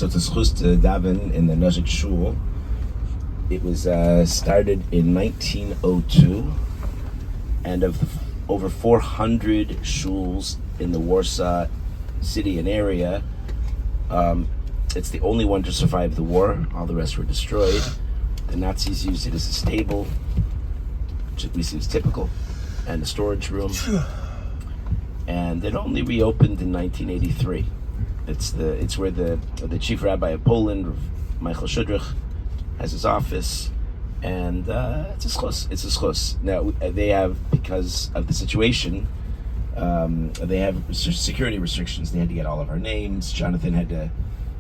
So it's a schus to daven in the Nożyk Shul. It was started in 1902, and of over 400 shuls in the Warsaw city and area, it's the only one to survive the war. All the rest were destroyed. The Nazis used it as a stable, which at least is typical, and a storage room. And it only reopened in 1983. It's where the chief rabbi of Poland, Michael Shudrich, has his office, and it's a schus. It's a schus. Now they have, because of the situation, they have security restrictions. They had to get all of our names. Jonathan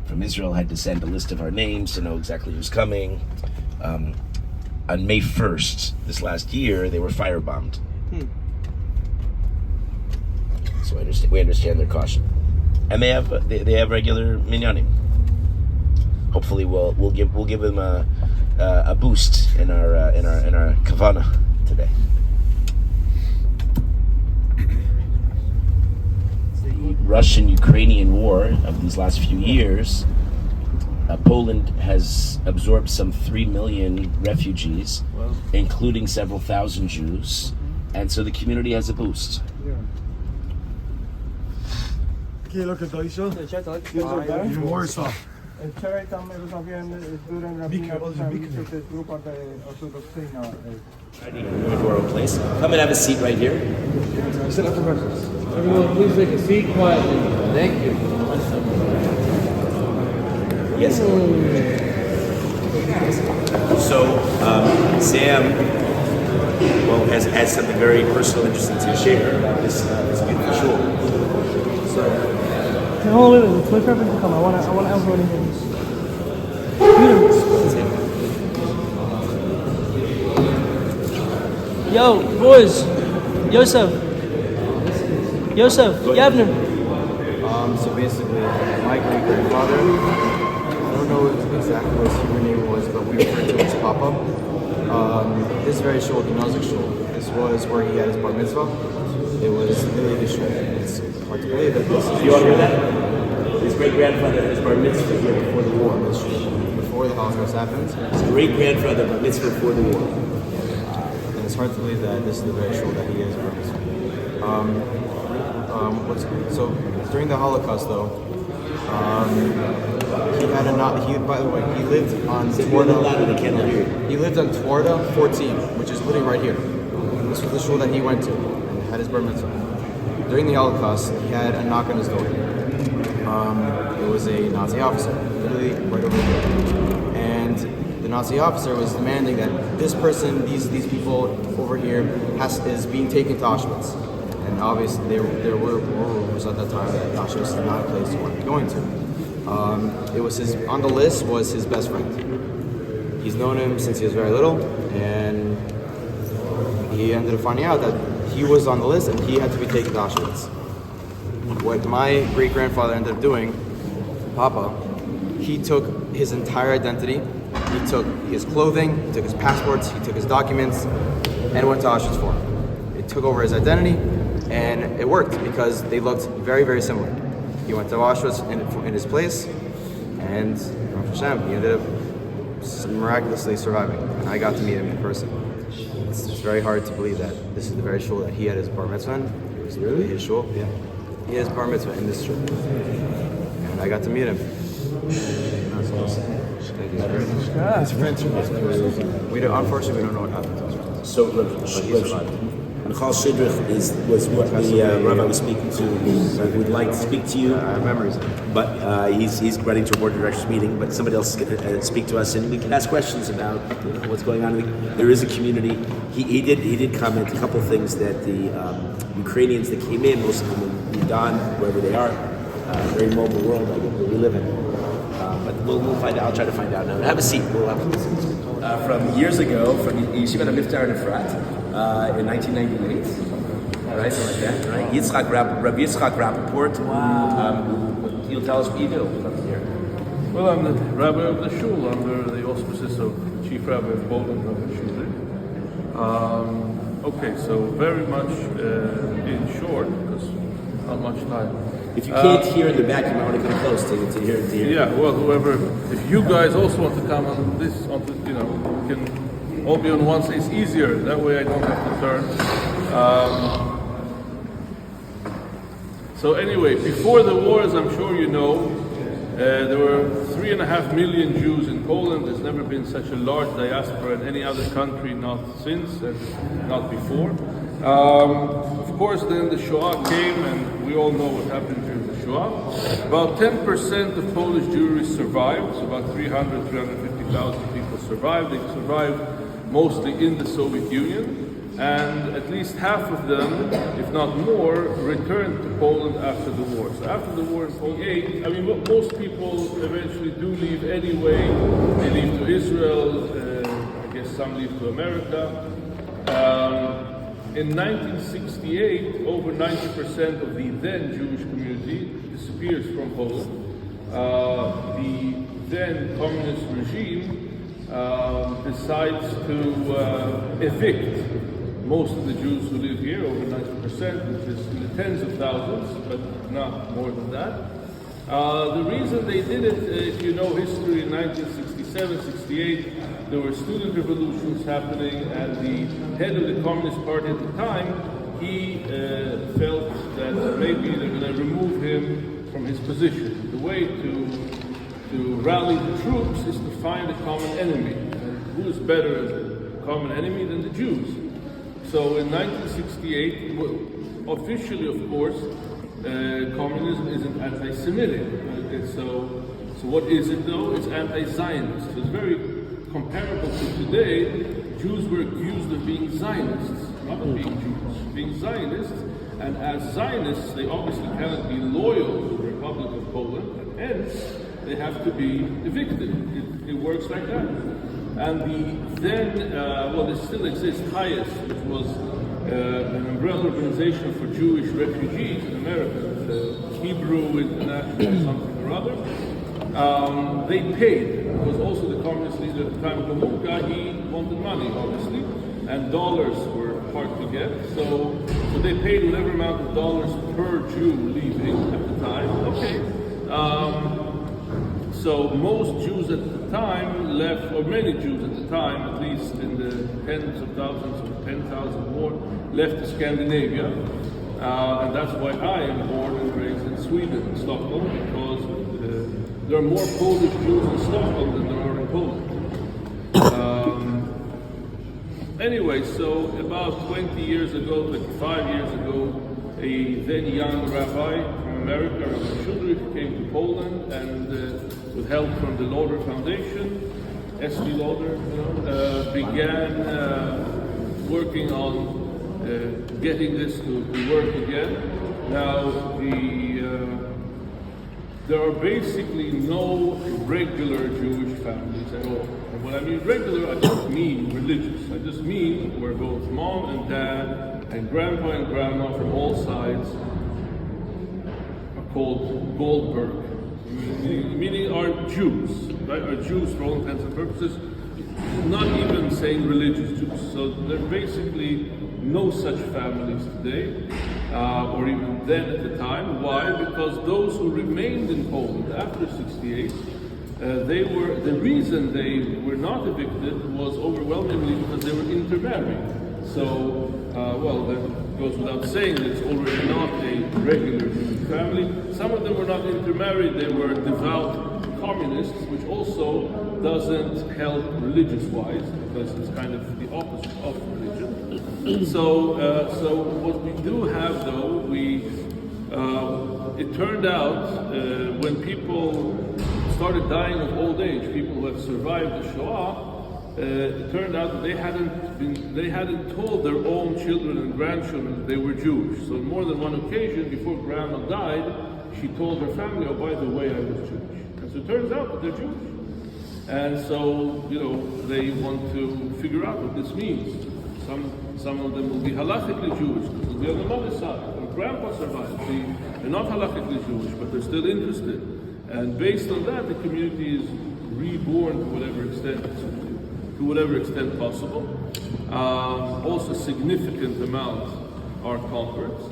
from Israel had to send a list of our names to know exactly who's coming. On May 1st, this last year, they were firebombed. So we understand their caution, and they have regular minyanim. Hopefully, we'll give them a boost in our kavana today. The Russian-Ukrainian war of these last few years, Poland has absorbed some 3 million refugees, including several thousand Jews, and so the community has a boost. In Warsaw. Wczoraj tam rozmawiałem z biurem rabina, to jest grupa ortodoksyjna. To our own place. Come and have a seat right here. Everyone, please take a seat quietly. Thank you. Yes. So Sam, has something very personal, interesting to share about this beautiful shul. So. Hold it. Wait for everyone to come. I want everyone to hear this. Yo, boys. Yosef, Yavner. So basically, my great-grandfather, I don't know exactly what his human name was, but we referred to him as Papa. This very shul, the Nożyk shul, this was where he had his bar mitzvah. It was really the shul. It's hard to believe that this is. You all hear that? His great-grandfather had his bar mitzvah here before the war. Before the Holocaust happened. His great-grandfather bar mitzvah before the war. And it's hard to believe that this is the very shul that he is bar mitzvah. So during the Holocaust, though, by the way, he lived on Twarda. He lived on Twarda 14, which is literally right here. This was the shul that he went to and had his bar mitzvah. During the Holocaust, he had a knock on his door. It was a Nazi officer, literally right over here. And the Nazi officer was demanding that this person, these people over here, is being taken to Auschwitz. And obviously, there were rumors at that time that Auschwitz is not a place you want to be going to. On the list was his best friend. He's known him since he was very little, and he ended up finding out that he was on the list and he had to be taken to Auschwitz. What my great-grandfather ended up doing, Papa, he took his entire identity, he took his clothing, he took his passports, he took his documents, and went to Auschwitz for him. It took over his identity, and it worked because they looked very, very similar. He went to Auschwitz in his place, and Hashem, he ended up miraculously surviving. And I got to meet him in person. It's very hard to believe that this is the very shul that he had his bar mitzvah in. It was really his shul, yeah. He has bar mitzvah in this shul, and I got to meet him. Unfortunately, we don't know what happened to his friends. So, Michael Shudrich was what the rabbi was speaking to. He would like to speak to you. I have memories of him. But he's running to a board of directors meeting. But somebody else is going to speak to us, and we can ask questions about what's going on. There is a community. He did comment a couple of things that the Ukrainians that came in, most of them in Sudan, wherever they are, very mobile world that we live in. But we'll find out. I'll try to find out now. Have a seat. We'll have a seat. From years ago, from Yeshiva Miftar and Efrat, in 1998, right, something like that, right? Rabbi Yitzchak Rappaport. Wow. You'll tell us what you do from here. Well, I'm the rabbi of the shul under the auspices of Chief Rabbi of Poland, Rabbi Shudrich. Okay, so very much in short, because not much time. If you can't hear in the back, you might want to come close to hear. Yeah, well, whoever, if you guys also want to come on this, we can all be on one side. It's easier that way. I don't have to turn. So anyway, before the war, as I'm sure you know, there were 3.5 million Jews in Poland. There's never been such a large diaspora in any other country, not since and not before. Of course, then the Shoah came, and we all know what happened during the Shoah. About 10% of Polish Jewry survived, so about 350,000 people survived. They survived mostly in the Soviet Union, and at least half of them, if not more, returned to Poland after the war. So after the war in 1948, I mean, most people eventually do leave anyway. They leave to Israel, I guess some leave to America. In 1968, over 90% of the then Jewish community disappears from Poland. The then communist regime decides to evict most of the Jews who live here, over 90%, which is in the tens of thousands, but not more than that. The reason they did it, if you know history, in 1967, 68, there were student revolutions happening, and the head of the Communist Party at the time, he felt that maybe they're going to remove him from his position. The way to rally the troops is to find a common enemy. And who is better as a common enemy than the Jews? So in 1968, officially, of course, communism isn't anti-Semitic. So what is it though? It's anti-Zionist. So it's very comparable to today. Jews were accused of being Zionists, not of being Jews, being Zionists. And as Zionists, they obviously cannot be loyal to the Republic of Poland, and hence they have to be evicted. It works like that. And the then, there still exists, HIAS, which was an umbrella organization for Jewish refugees in America, the Hebrew International something or other. They paid. It was also the communist leader at the time, Gomulka. He wanted money, obviously, and dollars were hard to get. So they paid whatever amount of dollars per Jew leaving at the time. Okay. So most Jews at the time left, or many Jews at the time, at least in the tens of thousands or 10,000 more, left to Scandinavia. And that's why I am born and raised in Sweden, Stockholm, because there are more Polish Jews in Stockholm than there are in Poland. Anyway, so about 20 years ago, 25 years ago, a then young rabbi from America, Rabbi Bleiweiss, came to Poland, and with help from the Lauder Foundation, S.V. Lauder, began working on getting this to work again. Now, there are basically no regular Jewish families at all. And when I mean regular, I don't mean religious. I just mean where both mom and dad and grandpa and grandma from all sides are called Goldberg. Meaning are Jews, right? Are Jews for all intents and purposes, not even saying religious Jews. So there are basically no such families today, or even then at the time. Why? Because those who remained in Poland after 68, the reason they were not evicted was overwhelmingly because they were intermarried. So, that goes without saying that it's already not a regular Jewish family. Some of them were not intermarried, they were devout communists, which also doesn't help religious-wise, because it's kind of the opposite of religion. So what we do have, though, it turned out when people started dying of old age, people who have survived the Shoah, it turned out that they hadn't told their own children and grandchildren that they were Jewish. So on more than one occasion, before grandma died, she told her family, "Oh, by the way, I was Jewish." And so it turns out that they're Jewish. And so, they want to figure out what this means. Some of them will be halakhically Jewish, because they'll be on the mother's side. And grandpa survived. They're not halakhically Jewish, but they're still interested. And based on that, the community is reborn to whatever extent possible. Also, significant amount are converts.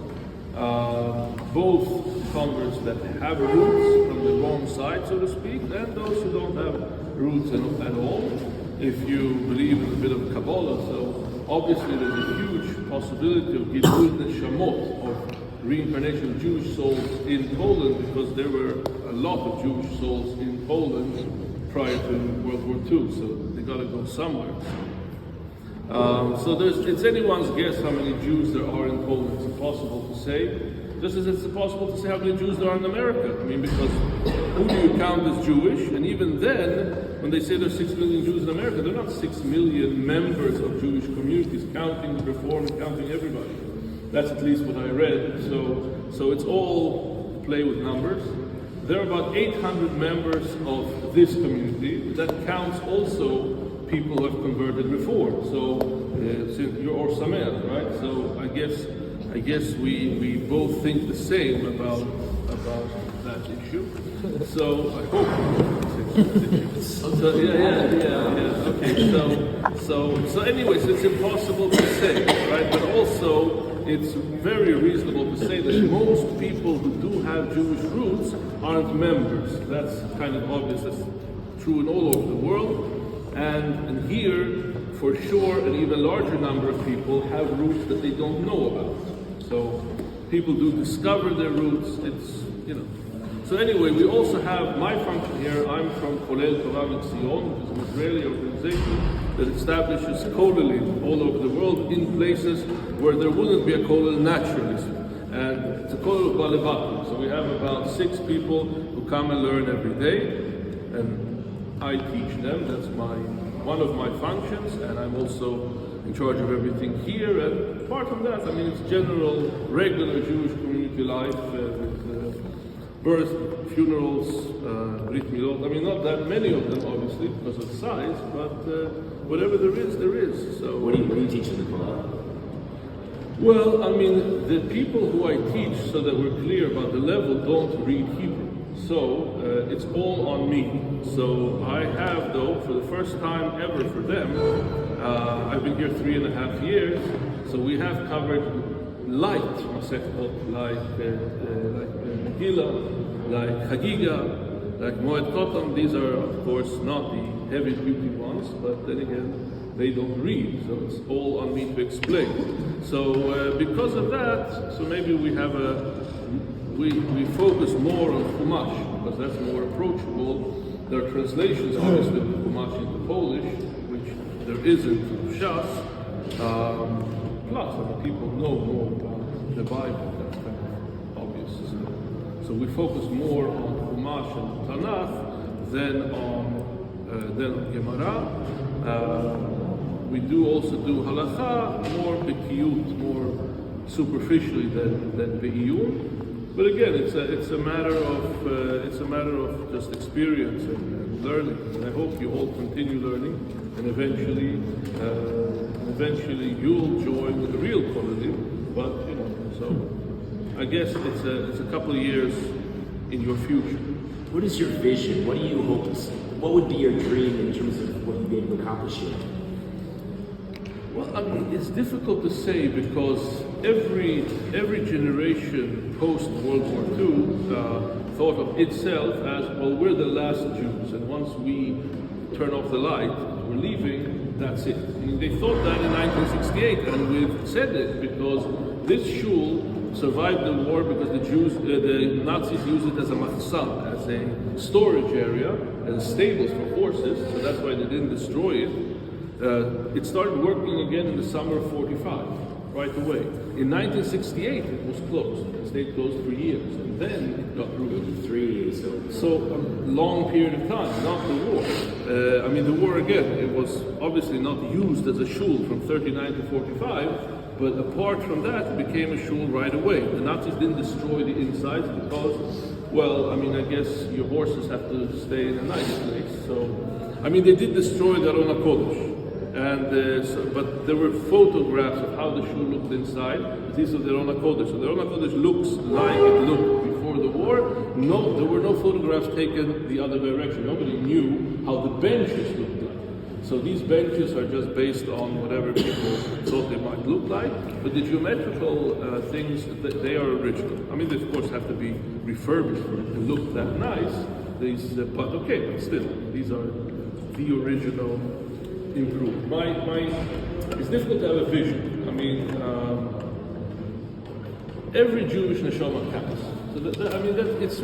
both converts that have roots from the wrong side, so to speak, and those who don't have roots at all. If you believe in a bit of Kabbalah, so obviously there's a huge possibility of Gilgul Neshamot, of reincarnation of Jewish souls in Poland, because there were a lot of Jewish souls in Poland prior to World War II, so they got to go somewhere. So it's anyone's guess how many Jews there are in Poland. It's impossible to say. Just as it's impossible to say how many Jews there are in America. I mean, because who do you count as Jewish? And even then, when they say there's 6 million Jews in America, they're not 6 million members of Jewish communities, counting the Reform and counting everybody. That's at least what I read. So it's all play with numbers. There are about 800 members of this community. That counts also people who have converted Reform. So you're Or Samer, right? So I guess we both think the same about that issue. So I hope. So yeah. Okay. So anyways, it's impossible to say, right? But also, it's very reasonable to say that most people who do have Jewish roots aren't members. That's kind of obvious. That's true in all over the world. And here, for sure, an even larger number of people have roots that they don't know about. So people do discover their roots. It's, So anyway, we also have my function here. I'm from Kolel Torah Mitzion, which is an Israeli organization that establishes kollelim all over the world in places where there wouldn't be a kollel naturally. And it's a kollel of Balevatim. So we have about 6 people who come and learn every day, and I teach them. That's one of my functions, and I'm also in charge of everything here. And apart from that, I mean, it's general, regular Jewish community life with birth, funerals, brit milot. I mean, not that many of them, obviously, because of size, but whatever there is, there is. So What do you teach in the Kollel? Well, I mean, the people who I teach, so that we're clear about the level, don't read Hebrew. So it's all on me. So I have, though, for the first time ever for them, I've been here 3.5 years, so we have covered light Masechtot, like Megillah, like Chagiga, like Moed Kotam. These are, of course, not the heavy duty ones, but then again, they don't read, so it's all on me to explain. So because of that, so maybe we have we focus more on Chumash, because that's more approachable. There are translations, obviously, of Chumash into Polish, which there isn't in Shas. Plus, I mean, people know more about the Bible, that's kind of obvious. So we focus more on Chumash and Tanakh than on Gemara. We do also do Halakha more bekiyut, more superficially than be'iyun. But again, it's a matter of just experience and learning. And I hope you all continue learning, and eventually you'll join the real quality. But so I guess it's a couple of years in your future. What is your vision? What do you hope? What would be your dream in terms of what you'd be able to accomplish here? Well, I mean, it's difficult to say because every generation post World War II thought of itself as, well, we're the last Jews, and once we turn off the light, we're leaving, that's it. I mean, they thought that in 1968, and we've said it because this shul survived the war because the Nazis used it as a machsan, as a storage area, as stables for horses, so that's why they didn't destroy it. It started working again in the summer of 45, right away. In 1968, it was closed. It stayed closed for years, and then it got ruined. 3 years. So a long period of time, not the war. I mean, the war again, it was obviously not used as a shul from 39 to 45, but apart from that, it became a shul right away. The Nazis didn't destroy the insides because, well, I mean, I guess your horses have to stay in a nice place. So, I mean, they did destroy the Aron HaKodesh. But there were photographs of how the shul looked inside. These are the Aron HaKodesh. So the Aron HaKodesh looks like it looked before the war. No, there were no photographs taken the other direction. Nobody knew how the benches looked like. So these benches are just based on whatever people thought they might look like, but the geometrical things, they are original. I mean, they of course have to be refurbished for it to look that nice. But still, these are the original improved. It's difficult to have a vision. I mean, every Jewish neshama counts. So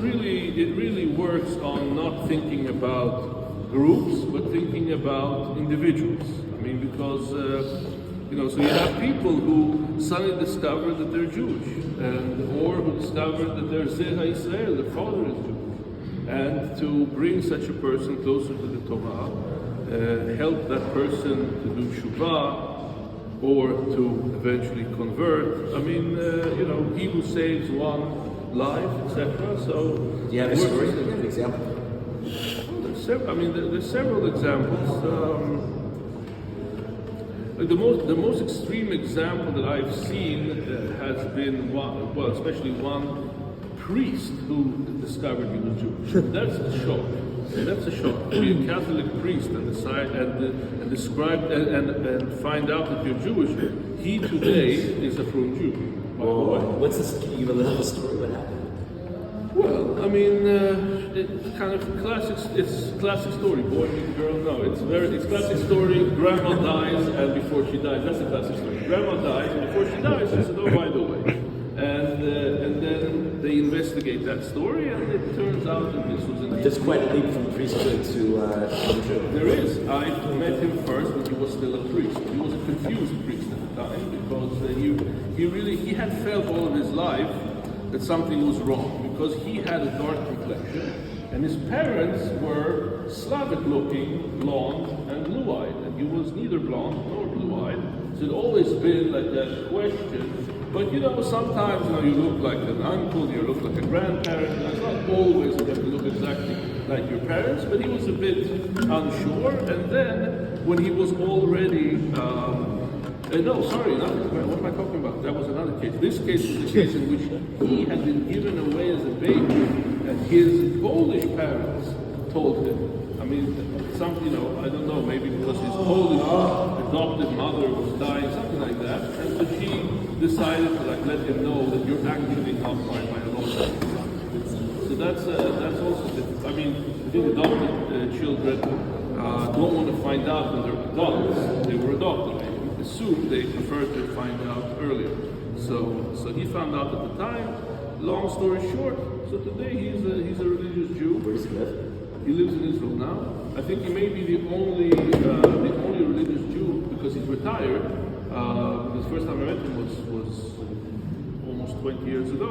it really works on not thinking about groups, but thinking about individuals. I mean, because so you have people who suddenly discover that they're Jewish, or who discover that they're Zeh Israel, their father is Jewish, and to bring such a person closer to the Torah, help that person to do Shuvah, or to eventually convert. I mean, he who saves one life, etc. So, do you have a story? Do you have an example? There's several examples. The most extreme example that I've seen has been especially one priest who discovered he was Jewish. That's a shock. That's a shock. To be a Catholic priest and decide and describe and find out that you're Jewish. He today is a frum Jew. What's this? Can you give a little story? What happened? Well, I mean, it's kind of classic. It's classic story. Boy meets girl. No, it's classic story. Grandma dies, and before she dies, that's a classic story. Grandma dies, and before she dies, she said, "Oh, by the way," and then they investigate that story, and it turns out that this was indeed. There's quite a leap from priesthood to Jew. There is. I met him first when he was still a priest. He was a confused priest at the time because he had felt all of his life that something was wrong, because he had a dark complexion and his parents were Slavic-looking, blonde and blue-eyed, and he was neither blonde nor blue-eyed. So it always been like that question. But sometimes you look like an uncle, you look like a grandparent, and it's not always you have to look exactly like your parents, but he was a bit unsure. And then when he was already what am I talking about? That was another case. This case was the case in which he had been given away as a baby, and his Polish parents told him. I mean, I don't know, maybe because his Polish adopted mother was dying, something like that, and so she decided to let him know that you're actually not my biological son. So that's also different. I mean, the adopted children don't want to find out when they're adults. They were adopted. Assume they preferred to find out earlier. So he found out at the time. Long story short, so today he's a religious Jew. Where does he live? He lives in Israel now. I think he may be the only religious Jew because he's retired. The first time I met him was almost 20 years ago.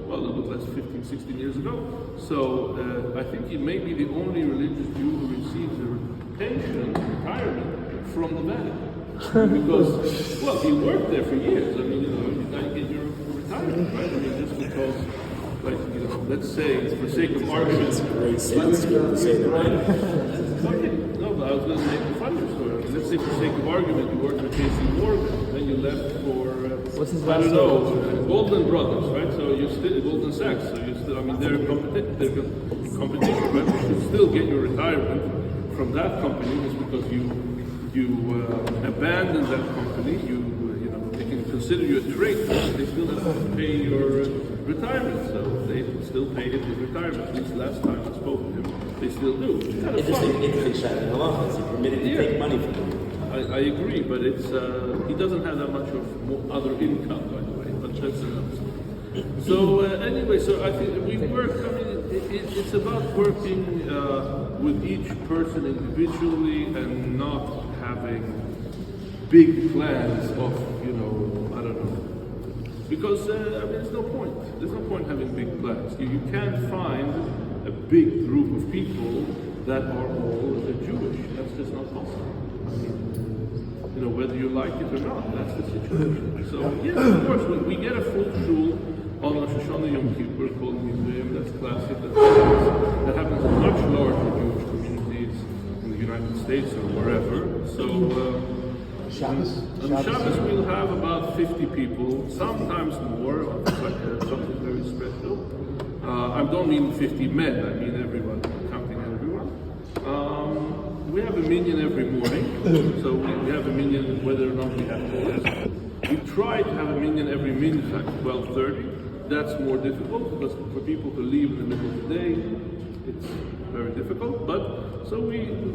Well, a little less, 15, 16 years ago. So I think he may be the only religious Jew who receives a pension, retirement, from the Vatican. Because, he worked there for years. I mean, you gotta get your retirement, right? I mean, just because, let's say, for sake of argument. It's a great sense to say that, right? Okay, no, but I was going to make a funny story. Let's say, for sake of argument, you worked for J.C. Morgan, then you left for, What's his I last don't know, Goldman Brothers, right? So you're still, Goldman Sachs, so you're still, I mean, they're competition, right? You should still get your retirement from that company just because you abandon that company, they can consider you a traitor, they still have to pay your retirement, so they still pay him his retirement. At least last time I spoke to him, they still do. Interesting strategy. He's permitted to take money from him. I agree, but he doesn't have that much of other income, by the way, but that's another story. So anyway, so I think we work, it's about working with each person individually and not having big plans of, I don't know. Because, there's no point. There's no point having big plans. You can't find a big group of people that are all Jewish. That's just not possible. I mean, whether you like it or not, that's the situation. So, yes, of course, when we get a full shul on Rosh Hashanah Yom Kippur called museum, that's classic. That happens in much larger Jewish communities in the United States or wherever. So, Shabbos? on Shabbos we'll have about 50 people, sometimes more, something very special. I don't mean 50 men, I mean everyone, counting everyone. We have a minyan every morning, so we have a minyan whether or not we have to. We try to have a minyan every mincha at 12:30. That's more difficult because for people to leave in the middle of the day, it's very difficult. But so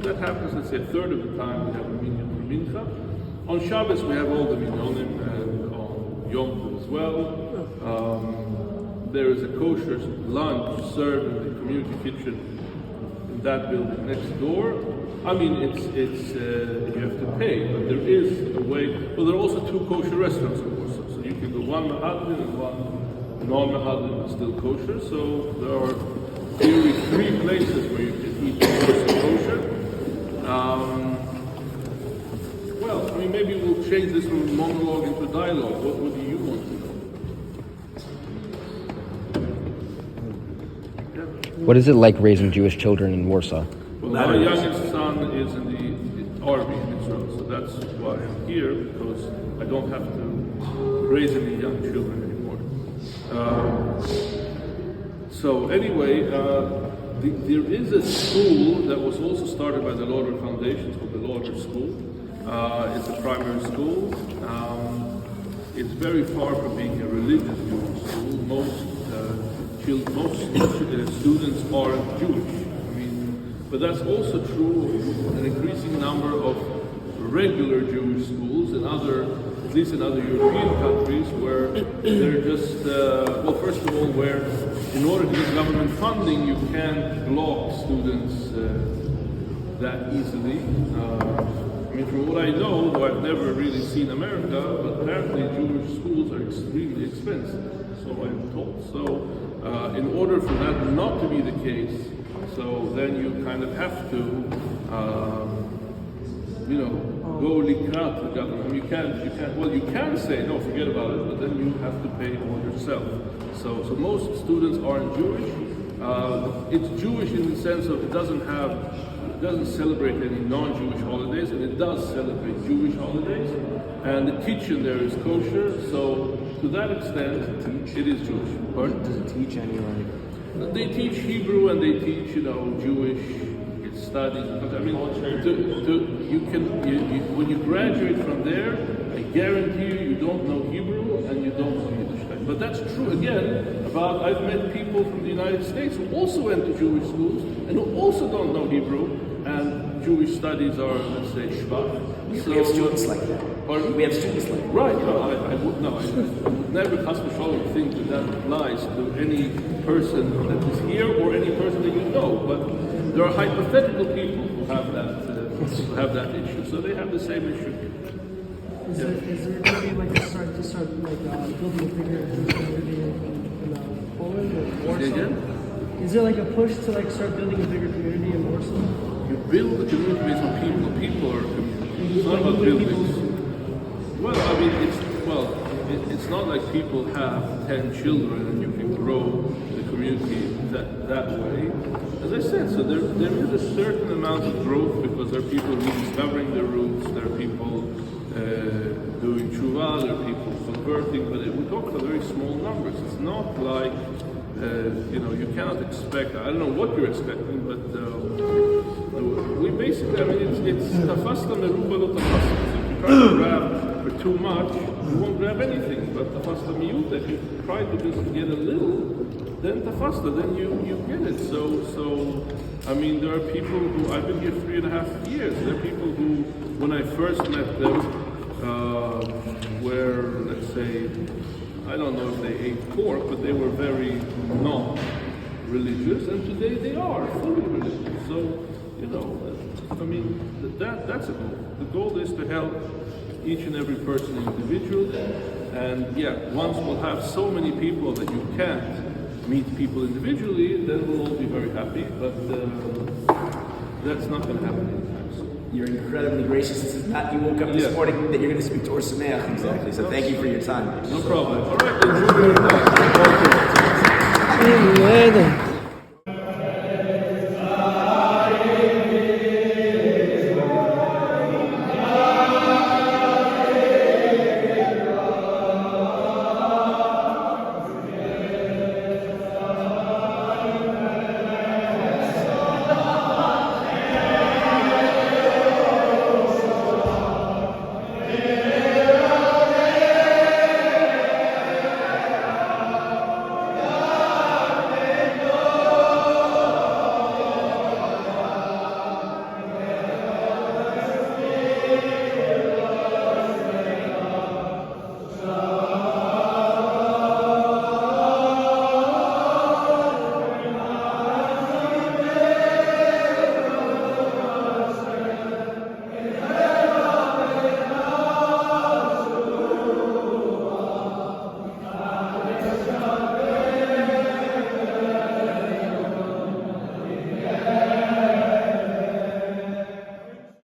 that happens. Let's say a third of the time we have a minyan for mincha. On Shabbos we have all the minyanim, and on Yom Tov as well. There is a kosher lunch served in the community kitchen in that building next door. I mean, it's you have to pay, but there is a way. Well, there are also two kosher restaurants in Warsaw, so you can go one mahadin and one non-mahadin is still kosher. So there are really 3 places where you can eat kosher. Well, I mean, maybe we'll change this from a monologue into a dialogue. What do you want to know? What is it like raising Jewish children in Warsaw? Well, my youngest son is in the army in Israel, so that's why I'm here, because I don't have to raise any young children anymore. So anyway, there is a school that was also started by the Lauder Foundation. It's called the Lauder School. It's a primary school. It's very far from being a religious Jewish school. Most students are Jewish. But that's also true of an increasing number of regular Jewish schools in at least in other European countries, where they're just, well, first of all, where in order to get government funding, you can't block students that easily. I mean, from what I know, though I've never really seen America, but apparently Jewish schools are extremely expensive, so I'm told. So in order for that not to be the case, so then you kind of have to, go likrat the government. You can say, no, forget about it, but then you have to pay for yourself. So most students aren't Jewish. It's Jewish in the sense of it doesn't celebrate any non-Jewish holidays, and it does celebrate Jewish holidays. And the kitchen there is kosher, so to that extent, it is Jewish. Pardon? Does it teach anywhere? They teach Hebrew and they teach, Jewish studies. Because I mean, when you graduate from there, I guarantee you don't know Hebrew and you don't know Yiddish. But that's true again about I've met people from the United States who also went to Jewish schools and who also don't know Hebrew, and Jewish studies are, let's say, shvach. We have students like that. Pardon? We have students like that. Right, I would never think that applies to any person that is here or any person that you know, but there are hypothetical people who have that issue, so they have the same issue. Is there going to be like a start building a bigger community in Poland or Warsaw? Is there like a push to start building a bigger community in Warsaw? You build a community based on people. People are a community. It's not about buildings. Well, I mean, it's not like people have 10 children and you can grow the community that way. As I said, so there is a certain amount of growth because there are people rediscovering their roots, there are people doing tshuva, there are people converting, but we talk about very small numbers. It's not like, you cannot expect, I don't know what you're expecting, but we basically, I mean, it's tafasta meruba lo tafasta. If you try to grab for too much, you won't grab anything, but tafasta miyuta, if you try to just get a little, then tafasta, then you get it. So I mean, there are people who, I've been here 3.5 years, there are people who, when I first met them, were, let's say, I don't know if they ate pork, but they were very not religious, and today they are fully religious. So, I mean, that's a goal. The goal is to help each and every person individually, and once we'll have so many people that you can't meet people individually, then we'll all be very happy, but that's not going to happen anytime soon. You're incredibly gracious. This is not, you woke up this morning that you're going to speak to Or Sameach. Exactly. So thank you for your time. No problem. All right, enjoy your day. Amen.